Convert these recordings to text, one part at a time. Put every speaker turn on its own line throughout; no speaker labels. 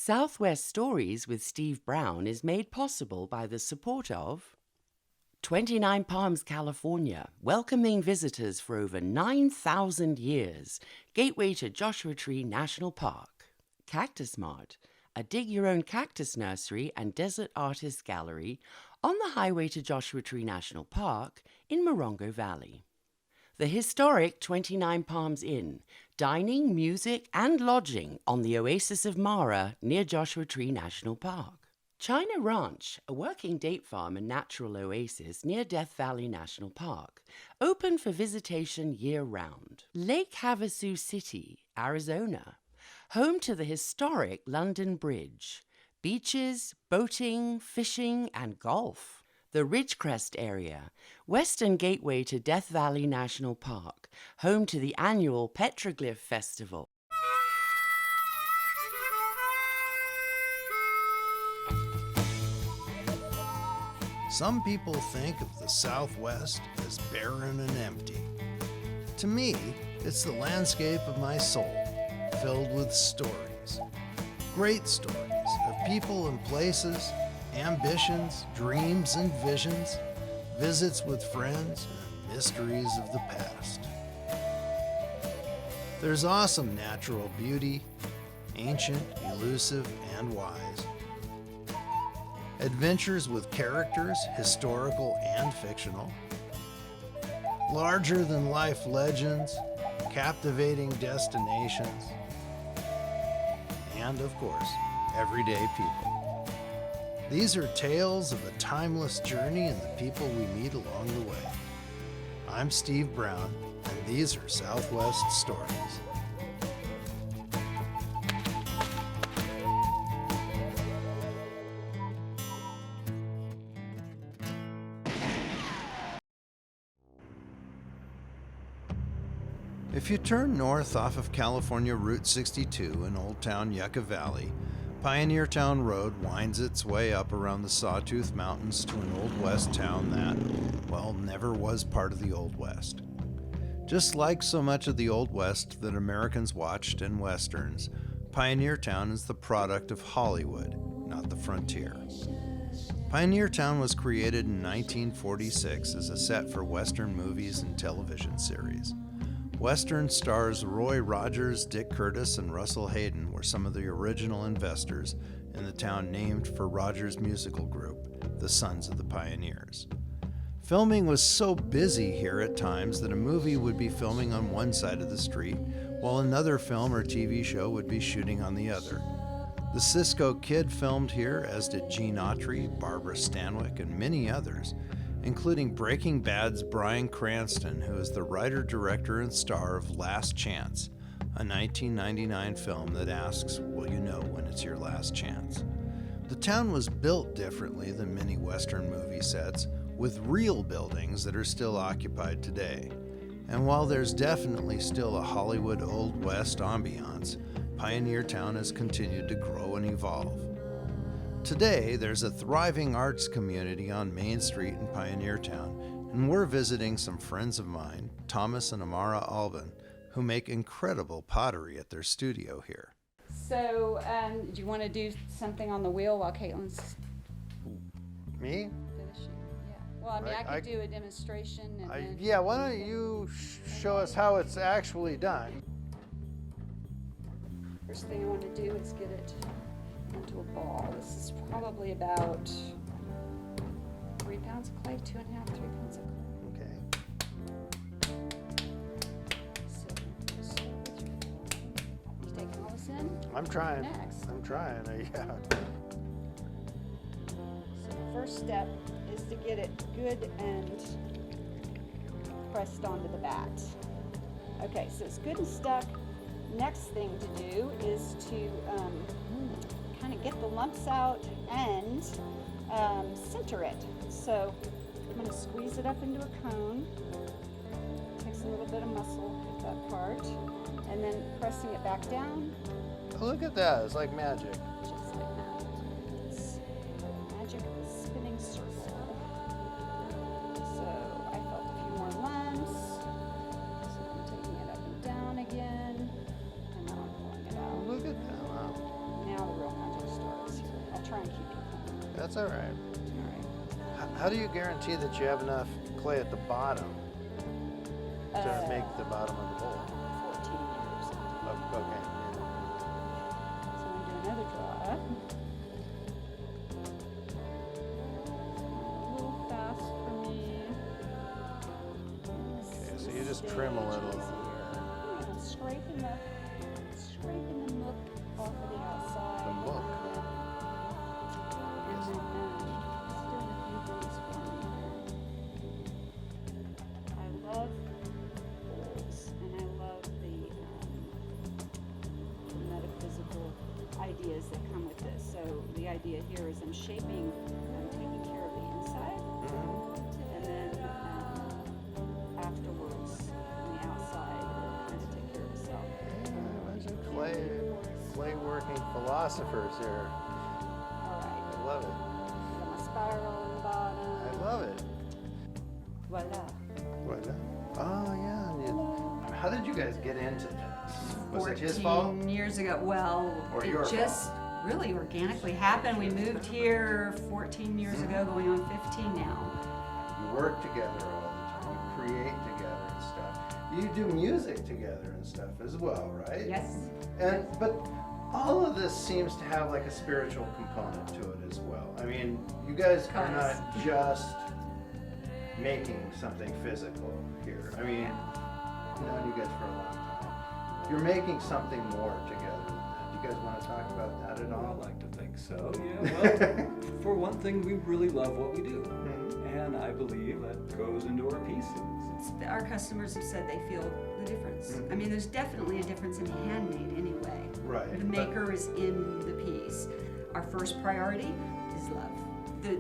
Southwest Stories with Steve Brown is made possible by the support of 29 Palms, California, welcoming visitors for over 9,000 years. Gateway to Joshua Tree National Park. Cactus Mart, a dig-your-own cactus nursery and desert artist gallery on the highway to Joshua Tree National Park in Morongo Valley. The historic 29 Palms Inn, dining, music, and lodging on the Oasis of Mara near Joshua Tree National Park. China Ranch, a working date farm and natural oasis near Death Valley National Park, open for visitation year-round. Lake Havasu City, Arizona, home to the historic London Bridge. Beaches, boating, fishing, and golf. The Ridgecrest area, western gateway to Death Valley National Park, home to the annual Petroglyph Festival.
Some people think of the Southwest as barren and empty. To me, it's the landscape of my soul, filled with stories. Great stories of people and places, ambitions, dreams and visions, visits with friends, and mysteries of the past. There's awesome natural beauty, ancient, elusive, and wise. Adventures with characters, historical and fictional. Larger-than-life legends, captivating destinations, and, of course, everyday people. These are tales of a timeless journey and the people we meet along the way. I'm Steve Brown, and these are Southwest Stories. If you turn north off of California Route 62 in Old Town Yucca Valley, Pioneertown Road winds its way up around the Sawtooth Mountains to an Old West town that, well, never was part of the Old West. Just like so much of the Old West that Americans watched in Westerns, Pioneertown is the product of Hollywood, not the frontier. Pioneertown was created in 1946 as a set for Western movies and television series. Western stars Roy Rogers, Dick Curtis, and Russell Hayden were some of the original investors in the town named for Rogers' musical group, the Sons of the Pioneers. Filming was so busy here at times that a movie would be filming on one side of the street, while another film or TV show would be shooting on the other. The Cisco Kid filmed here, as did Gene Autry, Barbara Stanwyck, and many others, including Breaking Bad's Bryan Cranston, who is the writer, director, and star of Last Chance, a 1999 film that asks, will you know when it's your last chance? The town was built differently than many Western movie sets, with real buildings that are still occupied today. And while there's definitely still a Hollywood Old West ambiance, Pioneertown has continued to grow and evolve. Today, there's a thriving arts community on Main Street in Pioneertown, and we're visiting some friends of mine, Thomas and Amara Alban, who make incredible pottery at their studio here.
So, do you want to do something on the wheel while Caitlin's
Me?
finishing? Yeah. Well, I mean, I could do a demonstration and then...
Yeah, why don't you show us how it's actually done?
First thing I want to do is get it into a ball. This is probably about 3 pounds of clay, 2.5, 3 pounds of clay.
Okay.
So, you taking all this in?
I'm trying.
Next.
I'm trying, yeah.
So the first step is to get it good and pressed onto the bat. Okay, so it's good and stuck. Next thing to do is to kind of get the lumps out and center it. So I'm going to squeeze it up into a cone. Takes a little bit of muscle with that part. And then pressing it back down.
Look at that, it's like magic.
Just like that. It's magic of the spinning circle. So I felt a few more lumps. So I'm taking it up and down again. And now I'm pulling it out.
Look at that, wow.
Now the real magic
That's all right.
All right.
How do you guarantee that you have enough clay at the bottom to make the bottom of the bowl?
14 years.
Oh, okay.
So I'm going to do another draw. A little fast for me.
Okay, so you just trim a little.
Yeah, I'm scraping the nook off of the outside.
The nook?
And then just doing a few things for me. I love bowls, and I love the metaphysical ideas that come with this. So the idea here is I'm taking care of the inside, and then afterwards, on the outside, it'll kind of take care of itself.
Clay working philosophers here.
All right.
I love it.
Got my spiral on the bottom.
I love it.
Voila.
What? Oh yeah. How did you guys get into this? Was it his fault?
14 years ago. Well,
Or
it
your
just really organically happened. We moved here 14 years ago, going on 15 now.
You work together all the time. You create together and stuff. You do music together and stuff as well, right?
Yes.
But all of this seems to have like a spiritual component to it as well. I mean, you guys are not just making something physical here. I mean, I've known you guys for a long time. You're making something more together than that. Do you guys want to talk about that at all?
I like to think so, yeah. Well, for one thing, we really love what we do. And I believe that goes into our pieces.
Our customers have said they feel the difference. I mean, there's definitely a difference in handmade anyway.
Right.
The maker is in the piece. Our first priority is love.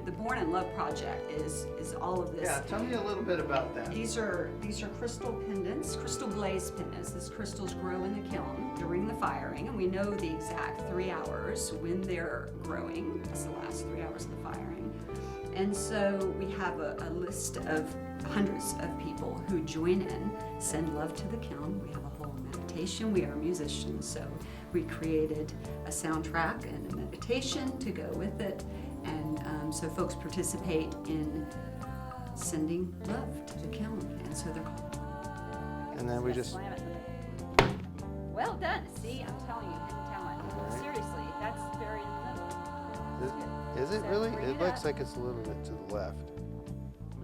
The Born in Love project is all of this.
Yeah, tell me a little bit about that.
These are crystal pendants, crystal glazed pendants. These crystals grow in the kiln during the firing, and we know the exact 3 hours when they're growing. It's the last 3 hours of the firing. And so we have a list of hundreds of people who join in, send love to the kiln. We have a whole meditation. We are musicians, so we created a soundtrack and a meditation to go with it. And so folks participate in sending love to the kiln, and so they're called.
And then we just...
Slam it. Well done. See, I'm telling you, hidden talent.
Right.
Seriously, that's very in the middle.
Is it
So
really?
bring
It
it
looks
up.
like it's a little bit to the left.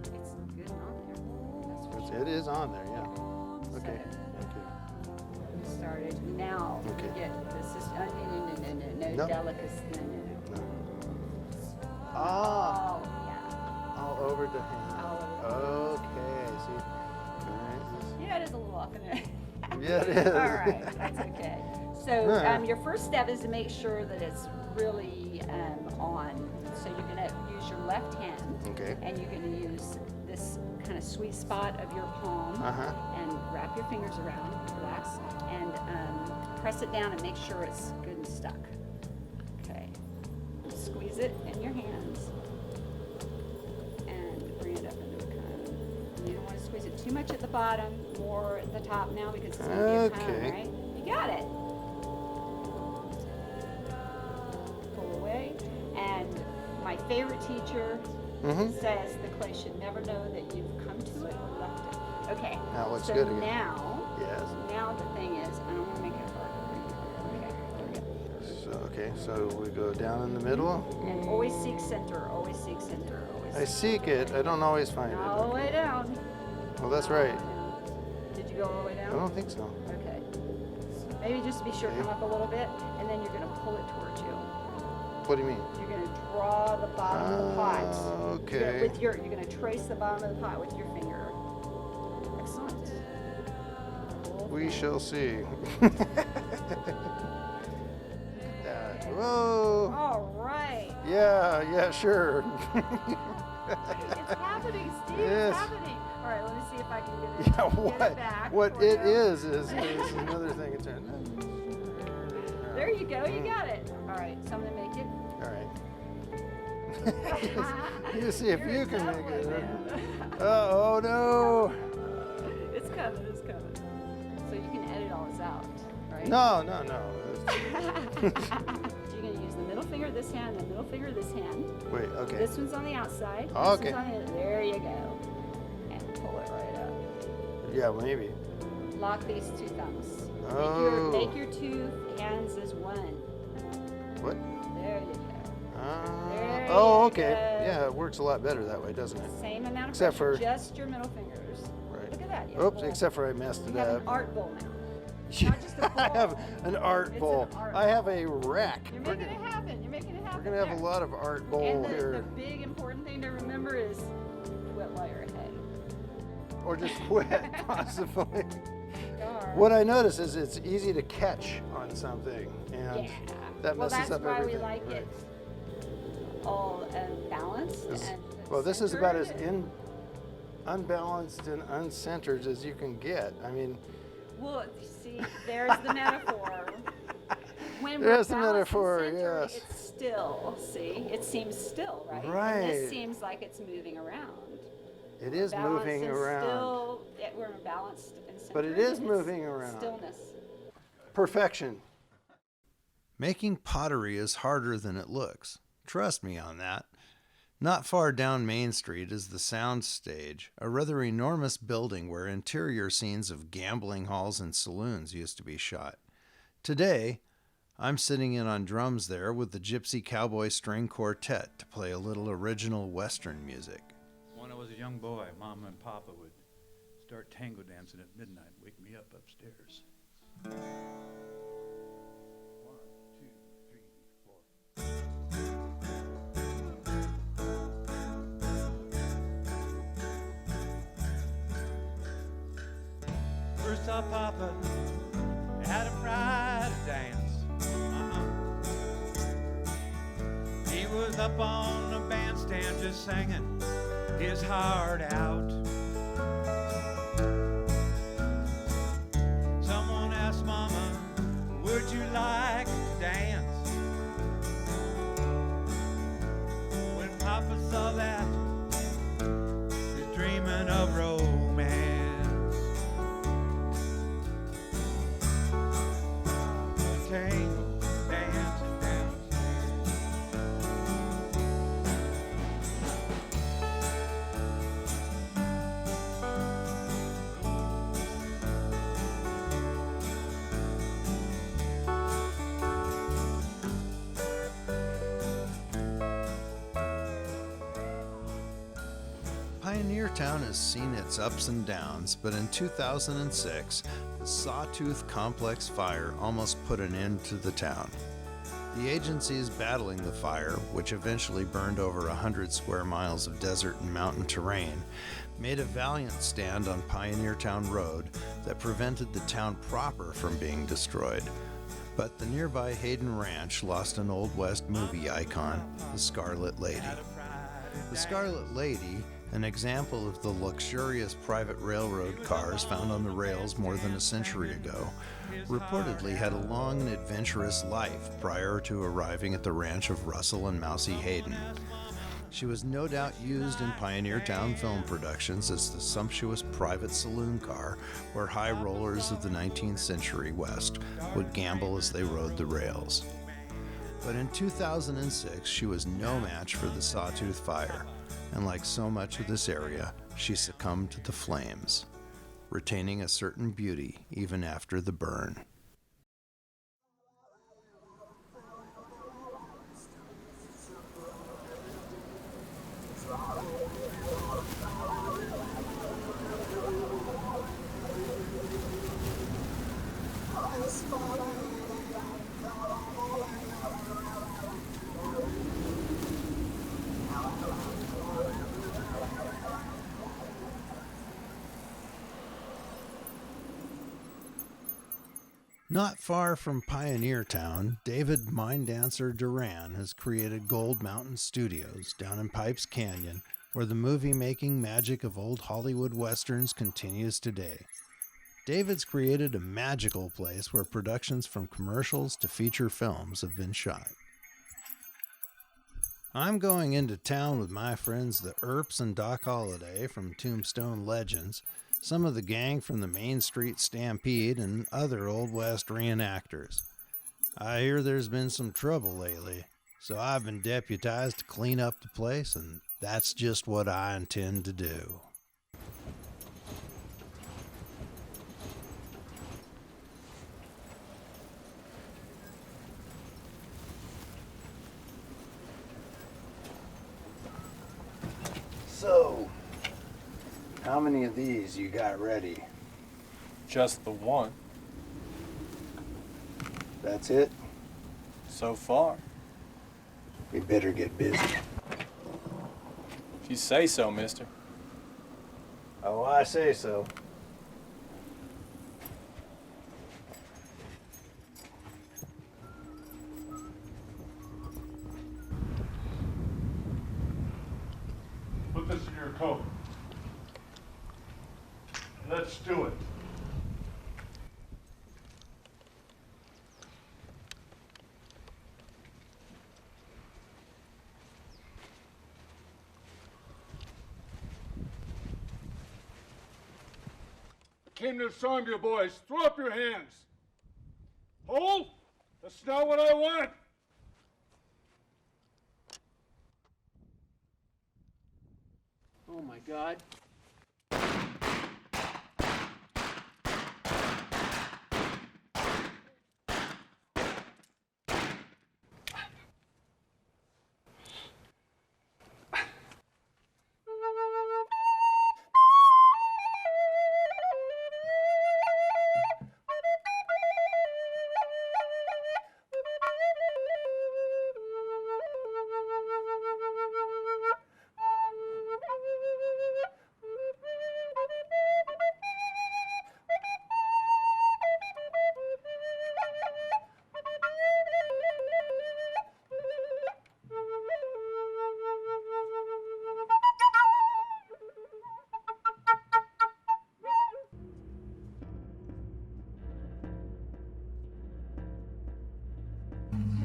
It's good on there. That's for sure.
It is on there, yeah. Okay.
We started. Now
Okay.
we get this is no
Nope.
delicacy. No.
Ah,
Oh yeah.
all over the hand.
All over
Okay, see. All
Yeah, it is a little off in there.
right. Yeah, it is.
All right, that's okay. So
Yeah.
your first step is to make sure that it's really on. So you're going to use your left hand,
Okay.
and you're going to use this kind of sweet spot of your palm,
Uh-huh.
and wrap your fingers around, relax, and press it down and make sure it's good and stuck. Okay. Squeeze it in your hands and bring it up into a cone. You don't want to squeeze it too much at the bottom, more at the top now because it's going to be a cone,
Okay.
right? You got it. Pull away. And my favorite teacher says the clay should never know that you've come to it or left it. Okay.
Now it looks
so
good again.
Now,
Yes.
the thing is, I don't want to make it harder. Okay, there we go.
So we go down in the middle.
And always seek center, always seek center, always
I seek it. I don't always find
all the
it.
way down.
Well, that's right.
Did you go all the way
I
down?
don't think so.
Okay. Maybe just to be sure, come up a little bit, and then you're going to pull it towards you.
What do you mean?
You're going to draw the bottom of the pot.
Okay.
You're going to trace the bottom of the pot with your finger. Excellent.
We shall see. Look at that. Whoa.
All right.
Yeah, sure.
It's happening, Steve.
Yes.
It's happening. All right, let me see if I can get it,
Yeah,
get it back.
what
for
it
you.
is another thing. It's
There you go. You got it. All right, so I'm going to make it.
All right. You see if
You're
you can
in
make
trouble,
it.
man.
Oh no.
It's coming. It's coming. So you can edit all this out, right?
No.
So you're going to use the middle finger of this hand, the middle finger of this hand.
Wait, okay.
This one's on the outside.
Oh,
this
okay.
one's on the, there you go. And pull it right up.
Yeah, maybe.
Lock these two thumbs.
Oh.
Make your two hands as one.
What?
There you go. There
Oh,
you
okay.
go.
Yeah, it works a lot better that way, doesn't it?
Same amount of
Except
pressure,
for-
just your middle fingers.
Right.
Look at that. You have a
Oops,
bowl.
except for I messed
You
it
have
up.
an art bowl now.
Yeah,
Not just a
I
bowl.
have an art
It's an
bowl.
art
I have a rack.
You're
We're
making it happen. You're making it happen.
gonna have a
there.
lot of art bowl
And the
here.
big important thing to remember is quit while you're ahead.
Or just quit, possibly.
Darn.
What I notice is it's easy to catch on something, and
Yeah.
that
Well,
messes
that's
up
why
everything.
we like
Right.
it all balanced.
This-
And
well, this is about as
centered.
unbalanced and uncentered as you can get. I mean,
Well, see, there's the metaphor. When
There's the
we're balanced
metaphor,
and centered,
yes.
it's still. See, it seems still, right? And
Right.
this seems like it's moving around.
it is
Balanced
moving
and
around.
Still, we're balanced and centered.
But it is
and
moving
it's
around.
Stillness.
Perfection.
Making pottery is harder than it looks. Trust me on that. Not far down Main Street is the Soundstage, a rather enormous building where interior scenes of gambling halls and saloons used to be shot. Today, I'm sitting in on drums there with the Gypsy Cowboy String Quartet to play a little original Western music.
When I was a young boy, Mama and Papa would start tango dancing at midnight, wake me up upstairs. 1, 2, 3, 4. First saw Papa, had him ride a dance. He was up on the bandstand just singing his heart out. Someone asked Mama, would you like to dance? When Papa saw that, he's dreaming of romance. Tango, dancing downstairs.
Pioneertown has seen its ups and downs, but in 2006, the Sawtooth Complex fire almost put an end to the town. The agencies battling the fire, which eventually burned over 100 square miles of desert and mountain terrain, made a valiant stand on Pioneertown Road that prevented the town proper from being destroyed. But the nearby Hayden Ranch lost an Old West movie icon, the Scarlet Lady. The Scarlet Lady, an example of the luxurious private railroad cars found on the rails more than a century ago, reportedly had a long and adventurous life prior to arriving at the ranch of Russell and Mousie Hayden. She was no doubt used in Pioneertown film productions as the sumptuous private saloon car where high rollers of the 19th century West would gamble as they rode the rails. But in 2006, she was no match for the Sawtooth Fire, and like so much of this area, she succumbed to the flames, retaining a certain beauty even after the burn. Not far from Pioneertown, David Mindancer Duran has created Gold Mountain Studios down in Pipes Canyon, where the movie-making magic of old Hollywood westerns continues today. David's created a magical place where productions from commercials to feature films have been shot. I'm going into town with my friends the Earps and Doc Holliday from Tombstone Legends, some of the gang from the Main Street Stampede, and other Old West re-enactors. I hear there's been some trouble lately. So I've been deputized to clean up the place, and that's just what I intend to do. So, how many of these you got ready?
Just the one.
That's it?
So far.
We better get busy.
If you say so, mister.
Oh, I say so.
Put this in your coat. Let's do it. Came to disarm you boys. Throw up your hands. Hold? That's not what I want.
Oh my God.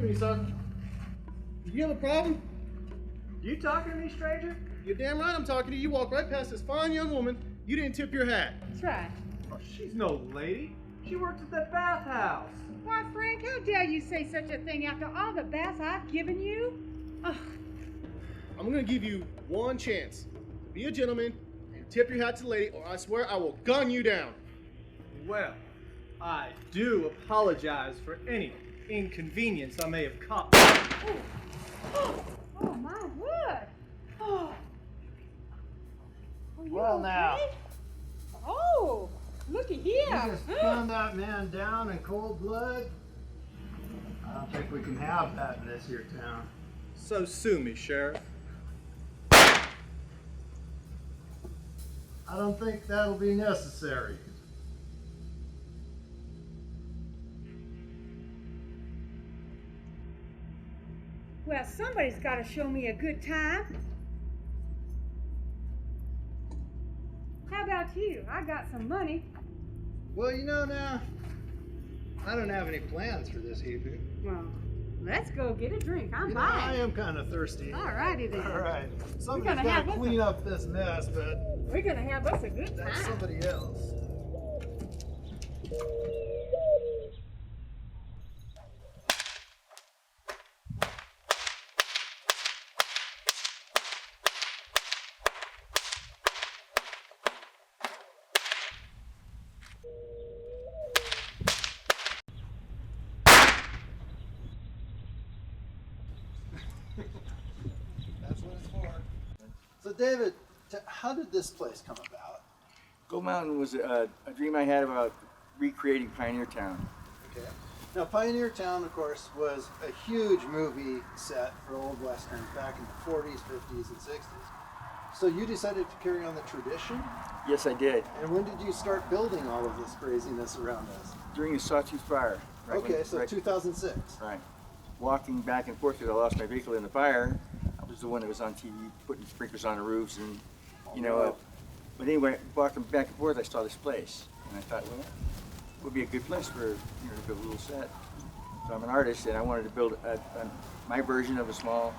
Hey, son. You have a problem? You talking to me, stranger? You're damn right I'm talking to you. You walked right past this fine young woman. You didn't tip your hat.
That's right.
Oh, she's no lady. She works at that bathhouse.
Why, Frank, how dare you say such a thing after all the baths I've given you? Ugh.
I'm gonna give you one chance. Be a gentleman and tip your hat to the lady, or I swear I will gun you down.
Well, I do apologize for any inconvenience I may have caused.
Oh, my word. Oh. Are you
Well, now.
okay? Oh, looky here.
You just gunned that man down in cold blood? I don't think we can have that in this here town.
So sue me, Sheriff.
I don't think that'll be necessary.
Well, somebody's got to show me a good time. How about you? I got some money.
Well, you know now, I don't have any plans for this evening.
Well, let's go get a drink. I'm
You know, I
buying.
am kind of thirsty.
All righty then.
All right.
gonna
Somebody's got
have
to
us a-
clean up this mess, but
We're gonna have us a good
that's
time.
somebody else. That's what it's for. So, David, how did this place come about?
Gold Mountain was a dream I had about recreating Pioneertown.
Okay. Now, Pioneertown, of course, was a huge movie set for Old Western back in the 40s, 50s, and 60s. So you decided to carry on the tradition?
Yes, I did.
And when did you start building all of this craziness around us?
During the Sawtooth Fire.
Okay, so 2006.
Right. Walking back and forth because I lost my vehicle in the fire. I was the one that was on TV putting sprinklers on the roofs and, you know. But anyway, walking back and forth, I saw this place. And I thought, well, it would be a good place for, to build a little set. So I'm an artist and I wanted to build my version of a small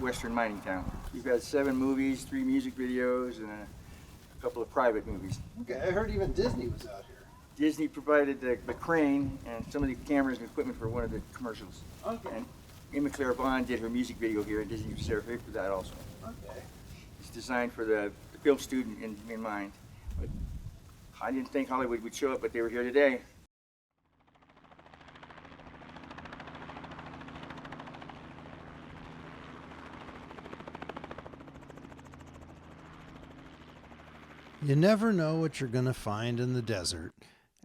Western mining town. We've had 7 movies, 3 music videos, and a couple of private movies.
Okay, I heard even Disney was out here.
Disney provided the crane and some of the cameras and equipment for one of the commercials.
Okay.
And Emma Claire Bond did her music video here at Disney Sarah for that also.
Okay.
It's designed for the film student in mind. But I didn't think Hollywood would show up, but they were here today.
You never know what you're going to find in the desert,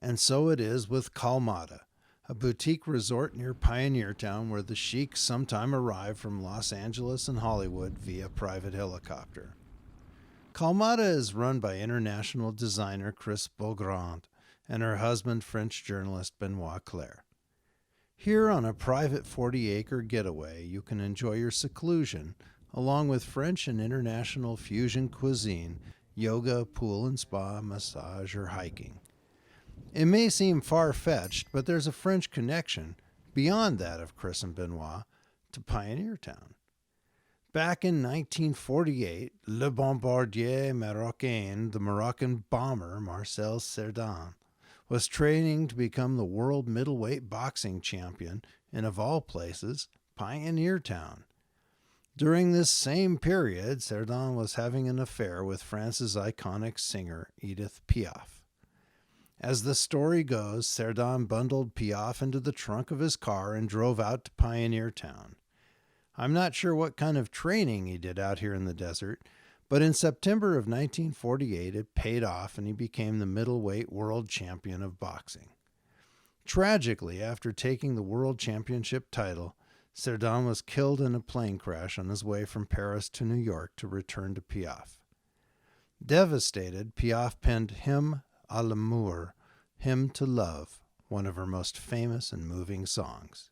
and so it is with Calmada, a boutique resort near Pioneertown where the chics sometime arrive from Los Angeles and Hollywood via private helicopter. Calmada is run by international designer Chris Beaugrand and her husband, French journalist Benoit Claire. Here on a private 40-acre getaway, you can enjoy your seclusion, along with French and international fusion cuisine, yoga, pool and spa, massage, or hiking. It may seem far-fetched, but there's a French connection, beyond that of Chris and Benoit, to Pioneertown. Back in 1948, Le Bombardier Marocain, the Moroccan bomber Marcel Cerdan, was training to become the world middleweight boxing champion in, of all places, Pioneertown. During this same period, Cerdan was having an affair with France's iconic singer Edith Piaf. As the story goes, Cerdan bundled Piaf into the trunk of his car and drove out to Pioneertown. I'm not sure what kind of training he did out here in the desert, but in September of 1948 it paid off and he became the middleweight world champion of boxing. Tragically, after taking the world championship title, Cerdan was killed in a plane crash on his way from Paris to New York to return to Piaf. Devastated, Piaf penned Hymn à l'amour, Hymn to Love, one of her most famous and moving songs.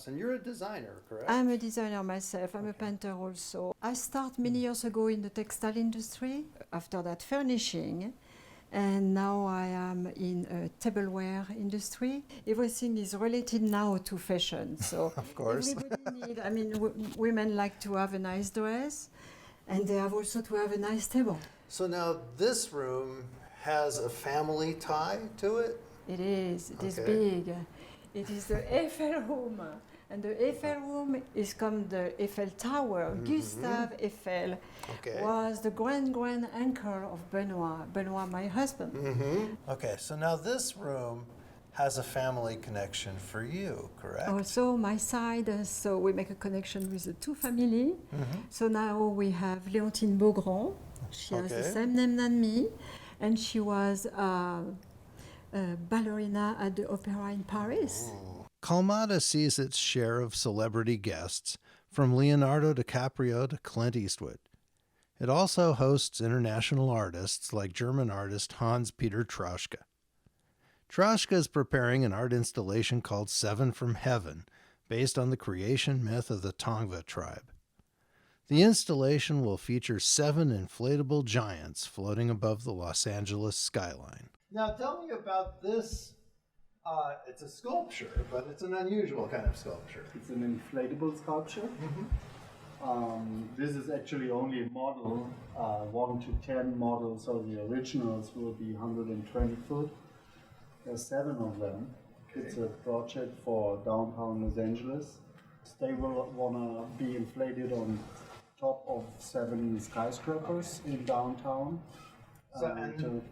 And you're a designer, correct?
I'm a designer myself. I'm a painter also. I started many years ago in the textile industry, after that furnishing, and now I am in a tableware industry. Everything is related now to fashion. So
of course.
Women like to have a nice dress, and they have also to have a nice table.
So now this room has a family tie to it?
It is. It is big. It is the Eiffel room. And the Eiffel room is called the Eiffel Tower. Gustave Eiffel was the grand-grand-uncle of Benoit, my husband.
Okay, so now this room has a family connection for you, correct?
Also, my side, so we make a connection with the two families. So now we have Léontine Beaugrand. She has the same name than me, and she was a ballerina at the Opera in Paris.
Calmada sees its share of celebrity guests, from Leonardo DiCaprio to Clint Eastwood. It also hosts international artists like German artist Hans-Peter Trauschke. Trauschke is preparing an art installation called Seven from Heaven, based on the creation myth of the Tongva tribe. The installation will feature 7 inflatable giants floating above the Los Angeles skyline.
Now tell me about this. It's a sculpture, but it's an unusual kind of sculpture.
It's an inflatable sculpture. This is actually only a model, 1 to 10 models, so the originals will be 120 foot. There's 7 of them. It's a project for downtown Los Angeles. They will want to be inflated on top of 7 skyscrapers in downtown.
So,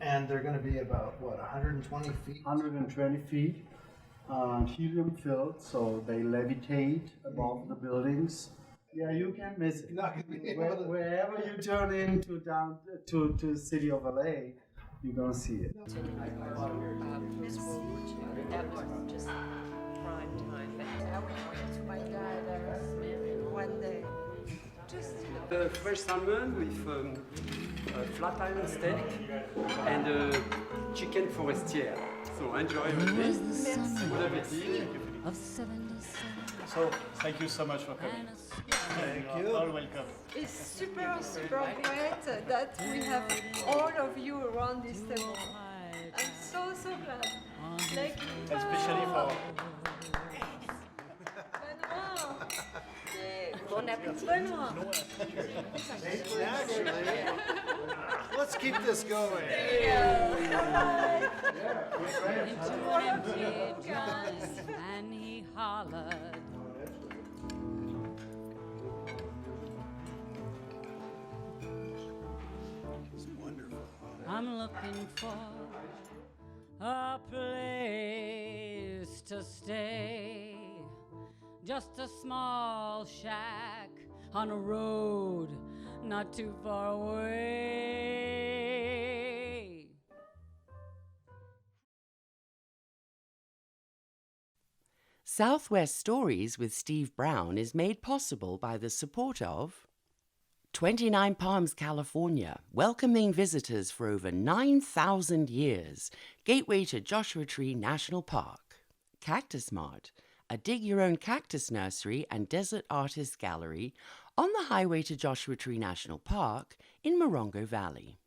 and they're going to be about, what, 120 feet?
120 feet. Helium filled, so they levitate above the buildings. Yeah, you can't miss it. Wherever you turn into down to the city of LA, you're going to see it.
Just prime time. I went to my dad one day.
The fresh salmon with flat iron steak and chicken forestier. So enjoy everything. Bon appétit.
So, thank you so much for coming.
Thank you.
All welcome.
It's super great that we have all of you around this table. I'm so glad.
Especially for...
Bon appétit, Benoit.
Actually, let's keep this going.
And he hollered, I'm looking for a place to stay. Just a small shack on a road not too far away.
Southwest Stories with Steve Brown is made possible by the support of 29 Palms, California, welcoming visitors for over 9,000 years. Gateway to Joshua Tree National Park. Cactus Mart, a dig-your-own cactus nursery and desert artist gallery on the highway to Joshua Tree National Park in Morongo Valley.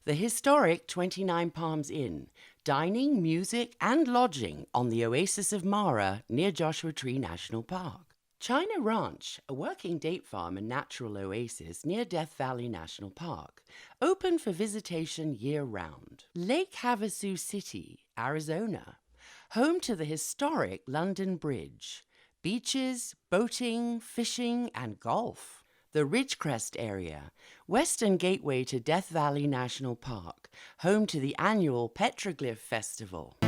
The historic 29 Palms Inn, dining, music, and lodging on the Oasis of Mara near Joshua Tree National Park. China Ranch, a working date farm and natural oasis near Death Valley National Park, open for visitation year-round. Lake Havasu City, Arizona, home to the historic London Bridge. Beaches, boating, fishing, and golf. The Ridgecrest area, western gateway to Death Valley National Park, home to the annual Petroglyph Festival.